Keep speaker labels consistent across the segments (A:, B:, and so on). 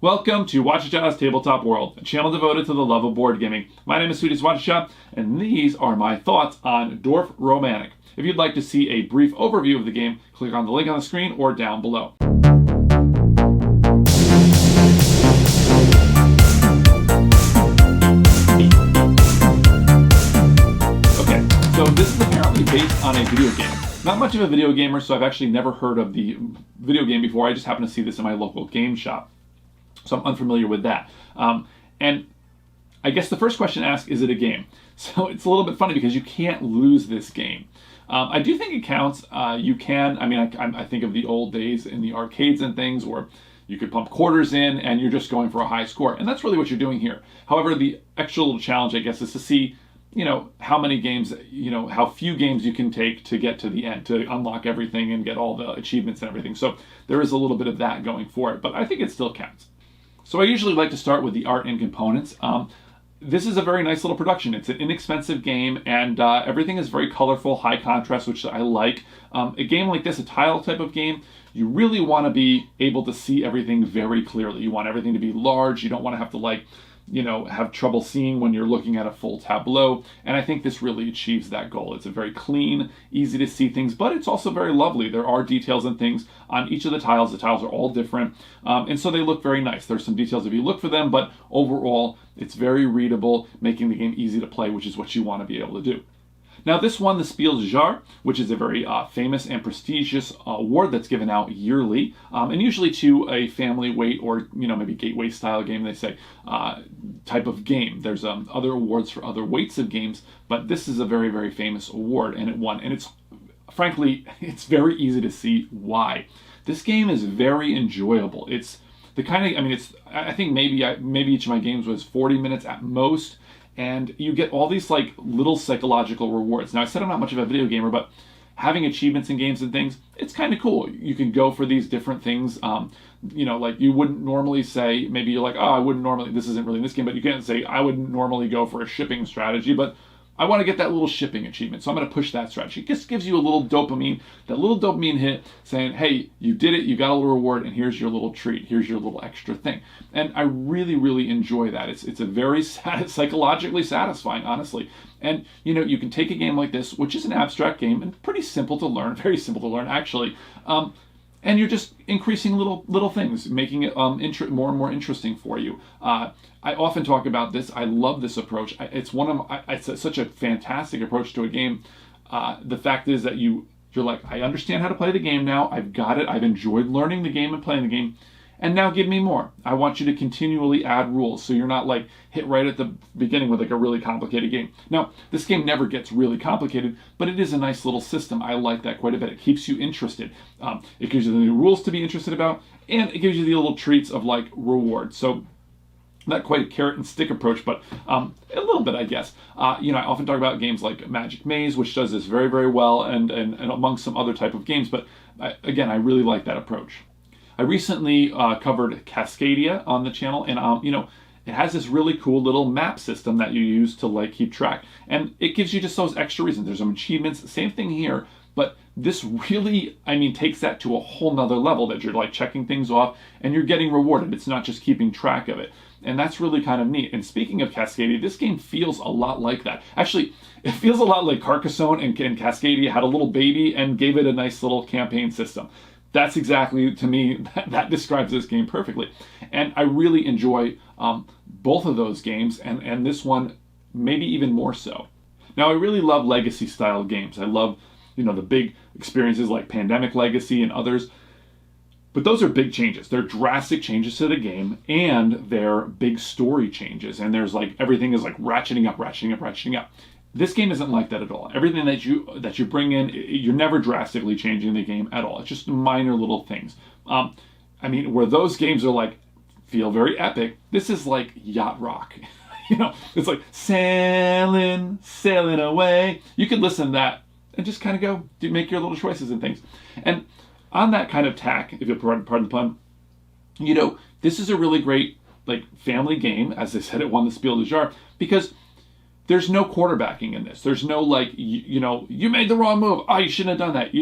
A: Welcome to Whachacha's Tabletop World, a channel devoted to the love of board gaming. My name is Sweetness Whachacha, and these are my thoughts on Dorfromantik. If you'd like to see a brief overview of the game, click on the link on the screen or down below. Okay, so this is apparently based on a video game. Not much of a video gamer, so I've actually never heard of the video game before. I just happened to see this in my local game shop. So I'm unfamiliar with that. And I guess the first question asked, is it a game? So it's a little bit funny because you can't lose this game. I do think it counts. You can, I think of the old days in the arcades and things where you could pump quarters in and you're just going for a high score. And that's really what you're doing here. However, the extra little challenge, I guess, is to see, how many games, how few games you can take to get to the end, to unlock everything and get all the achievements and everything. So there is a little bit of that going for it, but I think it still counts. So I usually like to start with the art and components. This is a very nice little production. It's an inexpensive game, and everything is very colorful, high contrast, which I like. A game like this, a tile type of game, you really want to be able to see everything very clearly. You want everything to be large. You don't want to have to have trouble seeing when you're looking at a full tableau. And I think this really achieves that goal. It's a very clean, easy to see things, but it's also very lovely. There are details and things on each of the tiles. The tiles are all different, and so they look very nice. There's some details if you look for them, but overall, it's very readable, making the game easy to play, which is what you want to be able to do. Now, this won the Spiel des Jahres, which is a very famous and prestigious award that's given out yearly, and usually to a family weight or maybe gateway style game, they say, type of game. There's other awards for other weights of games, but this is a very, very famous award, and it won. And frankly, it's very easy to see why. This game is very enjoyable. It's the kind of, I think maybe each of my games was 40 minutes at most. And you get all these little psychological rewards. Now, I said I'm not much of a video gamer, but having achievements in games and things, it's kind of cool. You can go for these different things. You wouldn't normally say, maybe you're like, oh, I wouldn't normally, this isn't really in this game, but you can't say, I wouldn't normally go for a shipping strategy, but I want to get that little shipping achievement, so I'm going to push that strategy. It just gives you a little dopamine, that little dopamine hit saying, hey, you did it, you got a little reward, and here's your little treat, here's your little extra thing. And I really, really enjoy that. It's a very psychologically satisfying, honestly. And, you can take a game like this, which is an abstract game, and pretty simple to learn, very simple to learn, actually, and you're just increasing little things, making it more and more interesting for you. I often talk about this. I love this approach. It's such a fantastic approach to a game. The fact is that you're like, I understand how to play the game now. I've got it. I've enjoyed learning the game and playing the game. And now give me more. I want you to continually add rules so you're not hit right at the beginning with a really complicated game. Now, this game never gets really complicated, but it is a nice little system. I like that quite a bit. It keeps you interested. It gives you the new rules to be interested about, and it gives you the little treats of reward. So not quite a carrot and stick approach, but a little bit, I guess. I often talk about games like Magic Maze, which does this very, very well, and amongst some other type of games. But again, I really like that approach. I recently covered Cascadia on the channel, and it has this really cool little map system that you use to keep track, and it gives you just those extra reasons. There's some achievements, same thing here, but this really, takes that to a whole nother level, that you're checking things off and you're getting rewarded. It's not just keeping track of it, and that's really kind of neat. And speaking of Cascadia, this game feels a lot like that. Actually, it feels a lot like Carcassonne, and Cascadia had a little baby and gave it a nice little campaign system. That's exactly, to me, that describes this game perfectly. And I really enjoy both of those games, and this one maybe even more so. Now, I really love legacy-style games. I love, the big experiences like Pandemic Legacy and others. But those are big changes. They're drastic changes to the game, and they're big story changes. And there's everything is ratcheting up, ratcheting up, ratcheting up. This game isn't like that at all. Everything that you bring in, you're never drastically changing the game at all. It's just minor little things. Where those games are feel very epic, this is like yacht rock. It's like sailing away. You could listen to that and just kind of go make your little choices and things. And on that kind of tack, if you'll pardon the pun, this is a really great family game. As I said, it won the Spiel des Jahres because there's no quarterbacking in this. There's no you made the wrong move. Oh, you shouldn't have done that.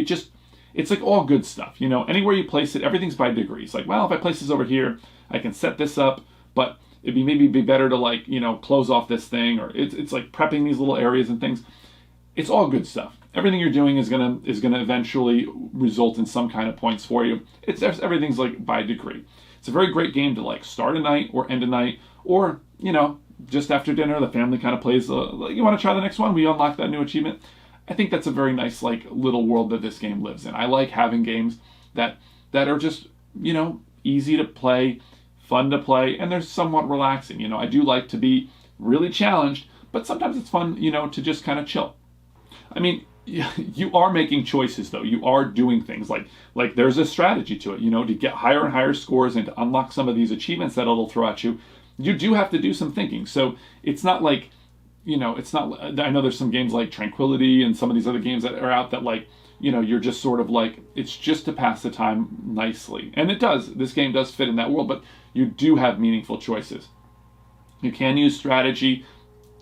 A: it's like all good stuff. You know, anywhere you place it, everything's by degrees. Like, well, if I place this over here, I can set this up, but it'd be maybe be better to, like, you know, close off this thing, or it's like prepping these little areas and things. It's all good stuff. Everything you're doing is gonna eventually result in some kind of points for you. Everything's like by degree. It's a very great game to like start a night or end a night, or, you know, just after dinner, the family kind of plays. You want to try the next one? We unlock that new achievement. I think that's a very nice like little world that this game lives in. I like having games that are just, you know, easy to play, fun to play, and they're somewhat relaxing. You know, I do like to be really challenged, but sometimes it's fun, you know, to just kind of chill. I mean, you are making choices though. You are doing things like there's a strategy to it, you know, to get higher and higher scores and to unlock some of these achievements that it'll throw at you. You do have to do some thinking. So it's not like, you know, it's not, I know there's some games like Tranquility and some of these other games that are out that, like, you know, you're just sort of like, it's just to pass the time nicely. And it does. This game does fit in that world, but you do have meaningful choices. You can use strategy,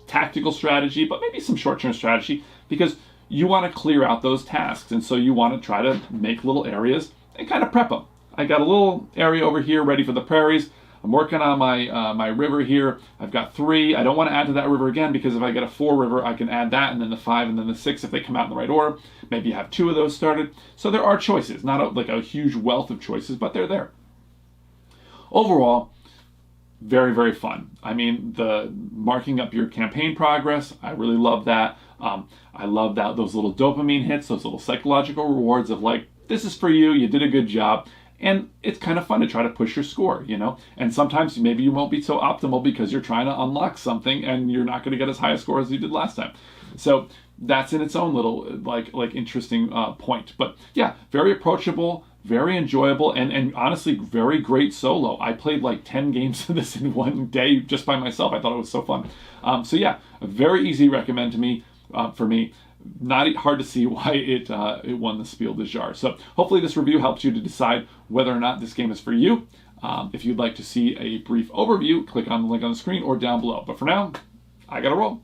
A: tactical strategy, but maybe some short-term strategy, because you want to clear out those tasks. And so you want to try to make little areas and kind of prep them. I got a little area over here ready for the prairies. I'm working on my river here. I've got 3. I don't want to add to that river again, because if I get a 4 river, I can add that, and then the 5, and then the 6 if they come out in the right order. Maybe have 2 of those started. So there are choices, not like a huge wealth of choices, but they're there. Overall, very, very fun. I mean, the marking up your campaign progress, I really love that. I love that those little dopamine hits, those little psychological rewards of like, this is for you, you did a good job. And it's kind of fun to try to push your score, you know? And sometimes maybe you won't be so optimal because you're trying to unlock something and you're not going to get as high a score as you did last time. So that's in its own little like interesting point. But yeah, very approachable, very enjoyable, and honestly very great solo. I played like 10 games of this in one day just by myself. I thought it was so fun. So yeah, a very easy recommend to me for me. Not hard to see why it won the Spiel des Jahres. So hopefully this review helps you to decide whether or not this game is for you. If you'd like to see a brief overview, click on the link on the screen or down below. But for now, I gotta roll.